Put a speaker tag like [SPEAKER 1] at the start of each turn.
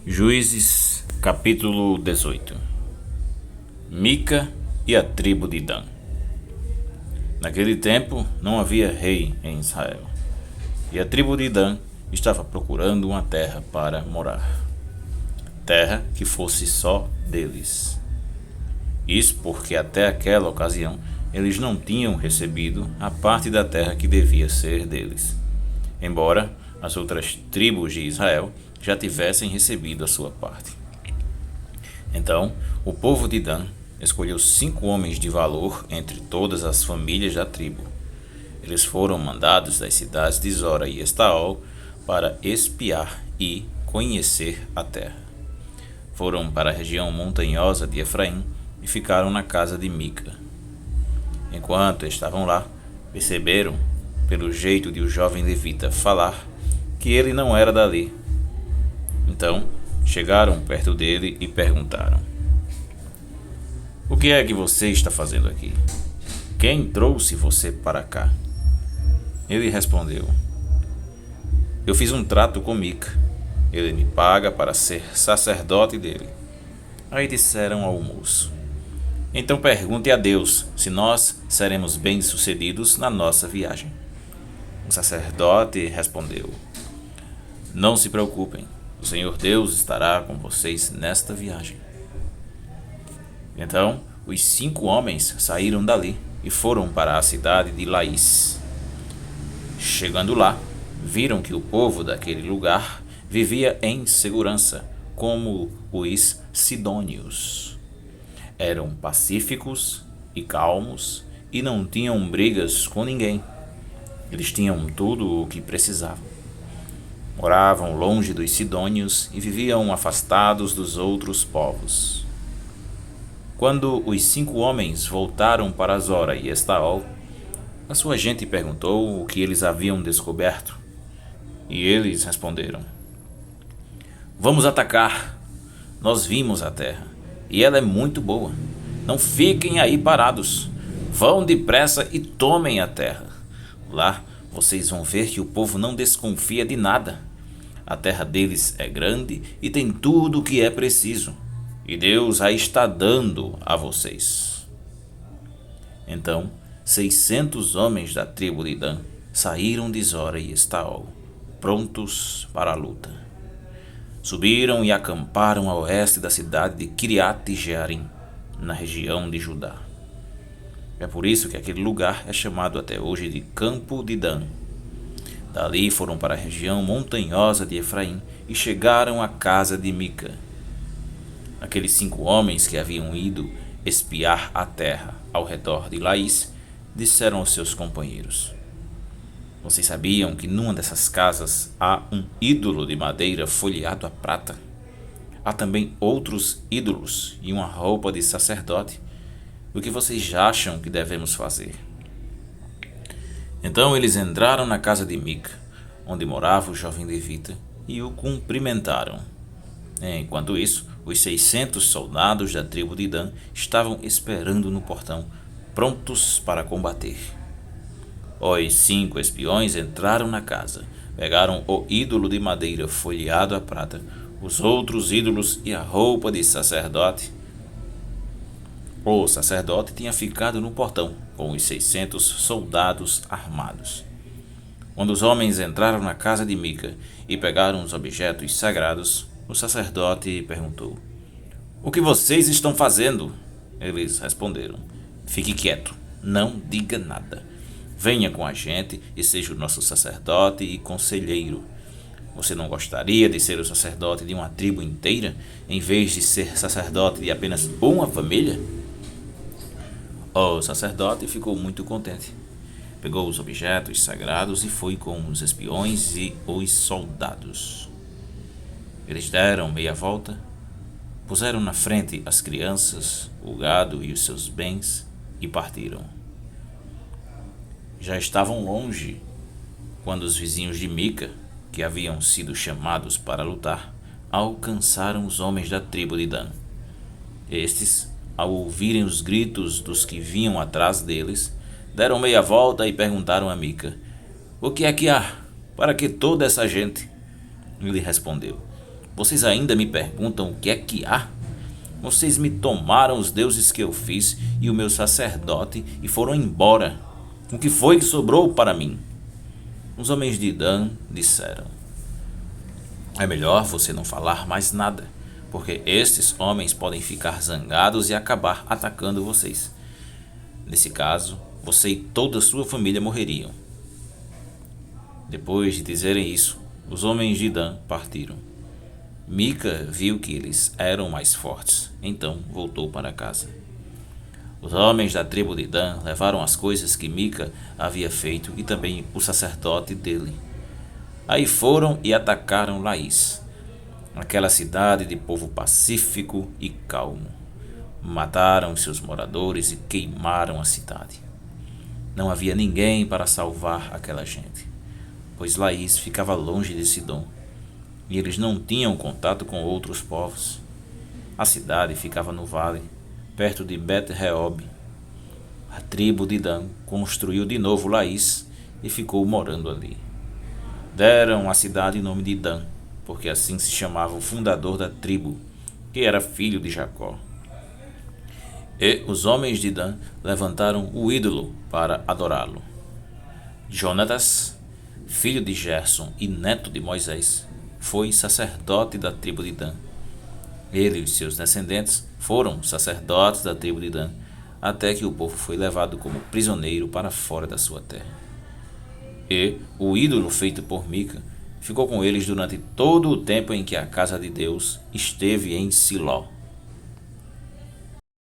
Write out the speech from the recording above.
[SPEAKER 1] Juízes, capítulo 18. Mica e a tribo de Dan. Naquele tempo não havia rei em Israel, e a tribo de Dan estava procurando uma terra para morar, terra que fosse só deles. Isso porque até aquela ocasião eles não tinham recebido a parte da terra que devia ser deles, embora as outras tribos de Israel já tivessem recebido a sua parte. Então, o povo de Dan escolheu 5 homens de valor entre todas as famílias da tribo. Eles foram mandados das cidades de Zora e Estaol para espiar e conhecer a terra. Foram para a região montanhosa de Efraim e ficaram na casa de Mica. Enquanto estavam lá, perceberam, pelo jeito de o jovem levita falar, que ele não era dali. Então, chegaram perto dele e perguntaram: "O que é que você está fazendo aqui? Quem trouxe você para cá?" Ele respondeu: "Eu fiz um trato com Mica. Ele me paga para ser sacerdote dele." Aí disseram ao moço: "Então pergunte a Deus se nós seremos bem-sucedidos na nossa viagem." O sacerdote respondeu: "Não se preocupem. O Senhor Deus estará com vocês nesta viagem." Então, os 5 homens saíram dali e foram para a cidade de Laís. Chegando lá, viram que o povo daquele lugar vivia em segurança, como os sidônios. Eram pacíficos e calmos e não tinham brigas com ninguém. Eles tinham tudo o que precisavam. Moravam longe dos sidônios e viviam afastados dos outros povos. Quando os 5 homens voltaram para Zora e Estaol, a sua gente perguntou o que eles haviam descoberto. E eles responderam: "Vamos atacar. Nós vimos a terra, e ela é muito boa. Não fiquem aí parados. Vão depressa e tomem a terra. Lá vocês vão ver que o povo não desconfia de nada. A terra deles é grande e tem tudo o que é preciso, e Deus a está dando a vocês." Então, 600 homens da tribo de Dan saíram de Zora e Estaol, prontos para a luta. Subiram e acamparam a oeste da cidade de Kiriat-Jearim, na região de Judá. É por isso que aquele lugar é chamado até hoje de Campo de Dan. Dali foram para a região montanhosa de Efraim e chegaram à casa de Mica. Aqueles 5 homens que haviam ido espiar a terra ao redor de Laís disseram aos seus companheiros: "Vocês sabiam que numa dessas casas há um ídolo de madeira folheado a prata? Há também outros ídolos e uma roupa de sacerdote. O que vocês acham que devemos fazer?" Então eles entraram na casa de Mica, onde morava o jovem levita, e o cumprimentaram. Enquanto isso, os 600 soldados da tribo de Dan estavam esperando no portão, prontos para combater. Os 5 espiões entraram na casa, pegaram o ídolo de madeira folheado a prata, os outros ídolos e a roupa de sacerdote. O sacerdote tinha ficado no portão, com os 600 soldados armados. Quando os homens entraram na casa de Mica e pegaram os objetos sagrados, o sacerdote perguntou: "O que vocês estão fazendo?" Eles responderam: "Fique quieto, não diga nada. Venha com a gente e seja o nosso sacerdote e conselheiro. Você não gostaria de ser o sacerdote de uma tribo inteira, em vez de ser sacerdote de apenas uma família?" O sacerdote ficou muito contente. Pegou os objetos sagrados e foi com os espiões e os soldados. Eles deram meia volta, puseram na frente as crianças, o gado e os seus bens e partiram. Já estavam longe quando os vizinhos de Mica, que haviam sido chamados para lutar, alcançaram os homens da tribo de Dan. Estes, ao ouvirem os gritos dos que vinham atrás deles, deram meia volta e perguntaram a Mica: "O que é que há? Para que toda essa gente?" Ele respondeu: Vocês ainda me perguntam o que é que há? Vocês me tomaram os deuses que eu fiz e o meu sacerdote e foram embora. O que foi que sobrou para mim? Os homens de Dan disseram: é melhor você não falar mais nada, porque estes homens podem ficar zangados e acabar atacando vocês. Nesse caso, você e toda a sua família morreriam. Depois de dizerem isso, os homens de Dan partiram. Mica viu que eles eram mais fortes, então voltou para casa. Os homens da tribo de Dan levaram as coisas que Mica havia feito e também o sacerdote dele. Aí foram e atacaram Laís, aquela cidade de povo pacífico e calmo. Mataram seus moradores e queimaram a cidade. Não havia ninguém para salvar aquela gente, pois Laís ficava longe de Sidom, e eles não tinham contato com outros povos. A cidade ficava no vale, perto de Bet-Reob. A tribo de Dan construiu de novo Laís e ficou morando ali. Deram à cidade o nome de Dan, porque assim se chamava o fundador da tribo, que era filho de Jacó. E os homens de Dan levantaram o ídolo para adorá-lo. Jonatas, filho de Gerson e neto de Moisés, foi sacerdote da tribo de Dan. Ele e seus descendentes foram sacerdotes da tribo de Dan, até que o povo foi levado como prisioneiro para fora da sua terra. E o ídolo feito por Mica ficou com eles durante todo o tempo em que a casa de Deus esteve em Siló.